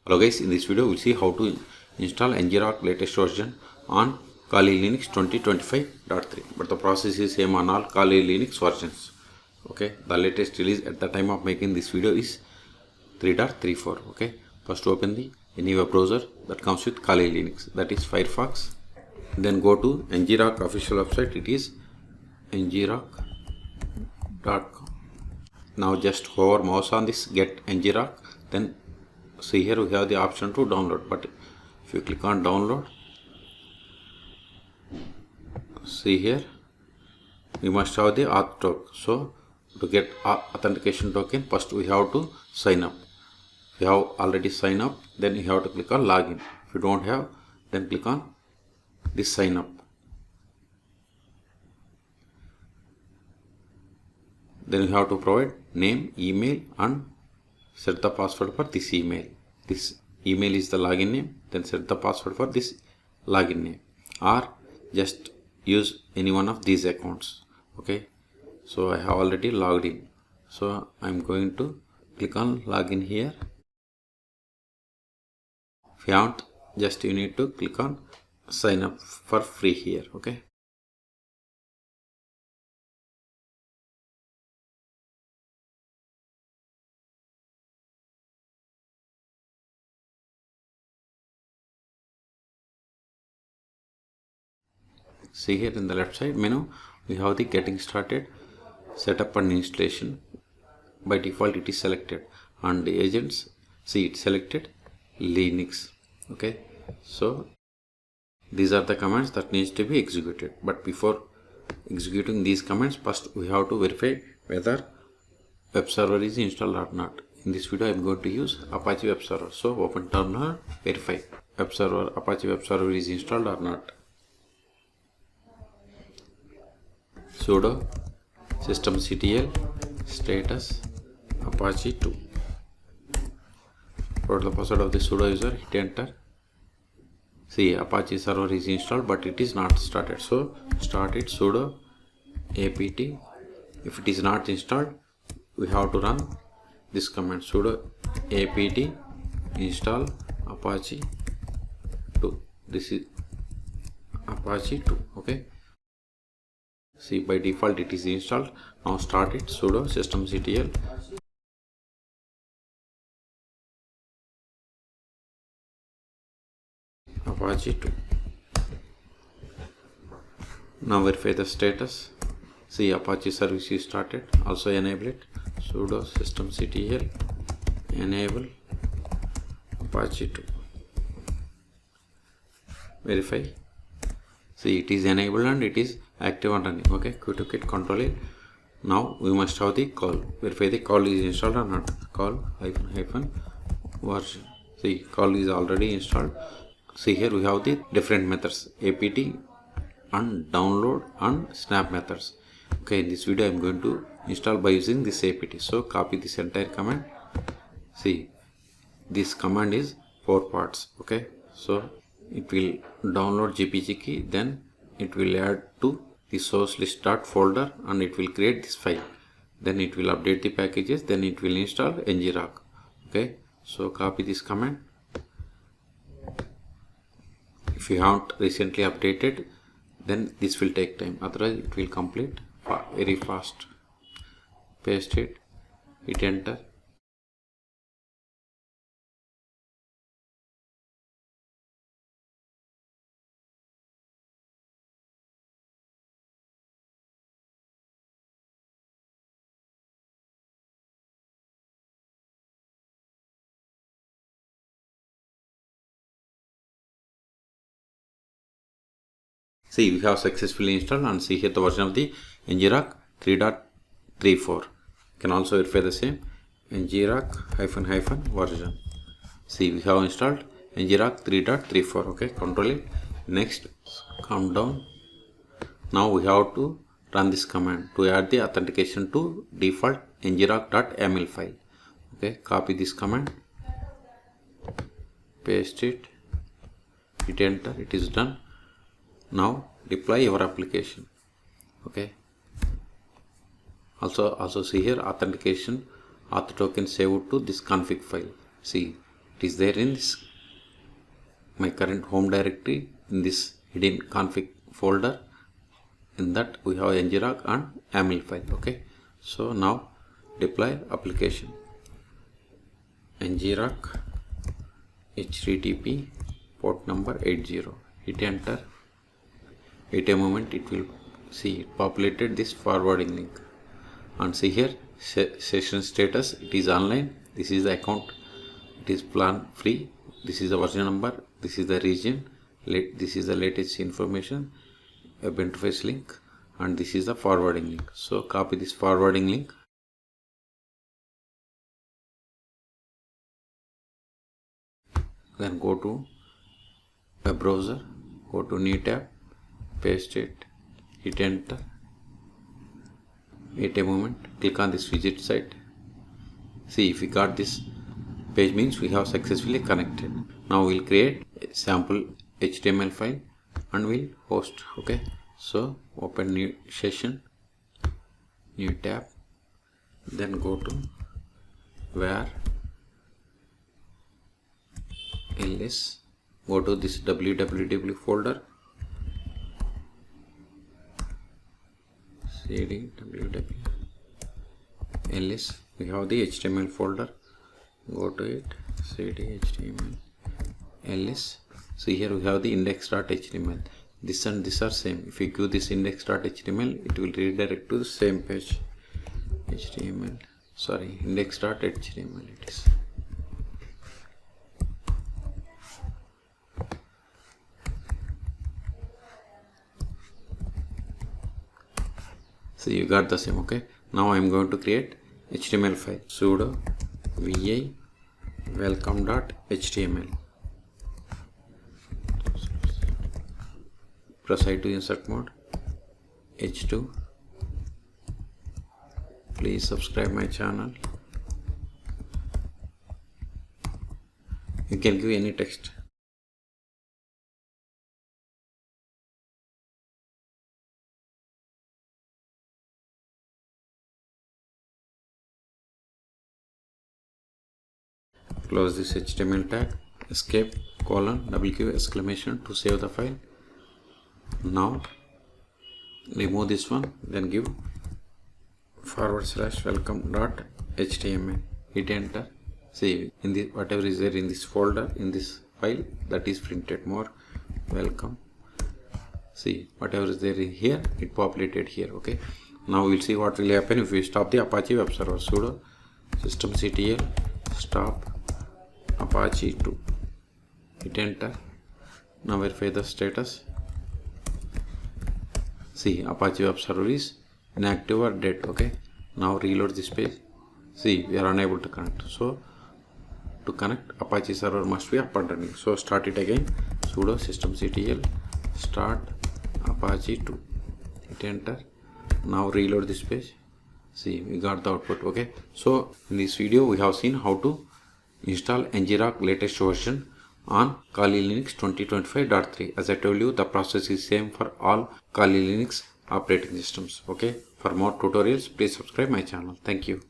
Hello guys, in this video we'll see how to install ngrok latest version on Kali Linux 2025.3, but the process is same on all Kali Linux versions. Okay, the latest release at the time of making this video is 3.34. okay, first open the any web browser that comes with Kali Linux, that is Firefox. Then go to ngrok official website, it is ngrok.com. Now just hover mouse on this get ngrok, then see here we have the option to download, but if you click on download, see here we must have the auth token. So to get authentication token, first we have to sign up. If you have already signed up, then you have to click on login. If you don't have, then click on this sign up. Then you have to provide name, email and set the password for this email. This email is the login name, then set the password for this login name, or just use any one of these accounts. Okay, so I have already logged in, so I'm going to click on login here. If you haven't, just you need to click on sign up for free here. Okay, see here in the left side menu we have the getting started, setup and installation. By default it is selected, and the agents, see it selected Linux. Okay, so these are the commands that needs to be executed, but before executing these commands, first we have to verify whether web server is installed or not. In this video I am going to use Apache web server, so open terminal, verify web server, Apache web server is installed or not. Sudo systemctl status Apache 2. Put the password of the sudo user, hit enter. See, Apache server is installed, but it is not started. So start it, sudo apt. If it is not installed, we have to run this command, sudo apt install Apache 2. This is Apache 2. Okay. See, by default it is installed. Now start it, sudo systemctl Apache 2. Now verify the status. See, Apache service is started. Also enable it, sudo systemctl enable Apache 2. Verify. See, it is enabled and it is active and running. Okay, quit control it. Now we must have the call. Verify the call is installed or not. Call hyphen version. See, call is already installed. See, here we have the different methods, apt and download and snap methods. Okay, in this video I am going to install by using this apt. So copy this entire command. See, this command is 4 parts. Okay, so it will download GPG key, then it will add to the source list folder and it will create this file. Then it will update the packages, then it will install ngrok. Okay, so copy this command. If you haven't recently updated, then this will take time, otherwise it will complete very fast. Paste it, hit enter. See, we have successfully installed, and see here the version of the ngrok 3.34. You can also verify the same ngrok version. See, we have installed ngrok 3.34. okay, control it. Next, calm down. Now we have to run this command to add the authentication to default ngrok.yaml file. Okay, copy this command, paste it, hit enter. It is done. Now deploy your application. Okay, also see here authentication auth token saved to this config file. See, It is there in this my current home directory in this hidden config folder. In that we have ngrok and yaml file. Okay, so now deploy application ngrok http port number 80. Hit enter. Wait a moment, it will see it populated this forwarding link, and see here session status, it is online. This is the account, it is plan free. This is the version number, this is the region, this is the latest information, web interface link, and this is the forwarding link. So copy this forwarding link, then go to web browser, go to new tab, paste it, hit enter. Wait a moment, click on this visit site. See, if we got this page means we have successfully connected. Now we'll create a sample HTML file and we'll host. Okay, so open new session, new tab, then go to where ls, go to this www folder, cd www ls, we have the HTML folder, go to it, cd html ls. See here we have the index.html. This and this are same. If you give this index.html, it will redirect to the same page. HTML, sorry, index.html it is. So you got the same. Okay, now I am going to create HTML file, sudo vi welcome.html. Proceed to insert mode, h2. Please subscribe my channel. You can give any text. Close this HTML tag, escape, colon, double Q, exclamation to save the file. Now remove this one, then give /welcome.html, hit enter. See, in the whatever is there in this folder, in this file, that is printed more welcome. See, whatever is there in here, it populated here. Okay, now we'll see what will happen if we stop the Apache web server. Sudo systemctl stop Apache 2, hit enter. Now verify the status. See, Apache web server is inactive or dead. Okay, now reload this page. See, we are unable to connect. So to connect, Apache server must be up and running. So start it again, sudo systemctl start Apache 2, hit enter. Now reload this page. See, we got the output. Okay, so in this video we have seen how to install ngrok latest version on Kali Linux 2025.3. As I told you, the process is same for all Kali Linux operating systems. Okay, for more tutorials, please subscribe my channel. Thank you.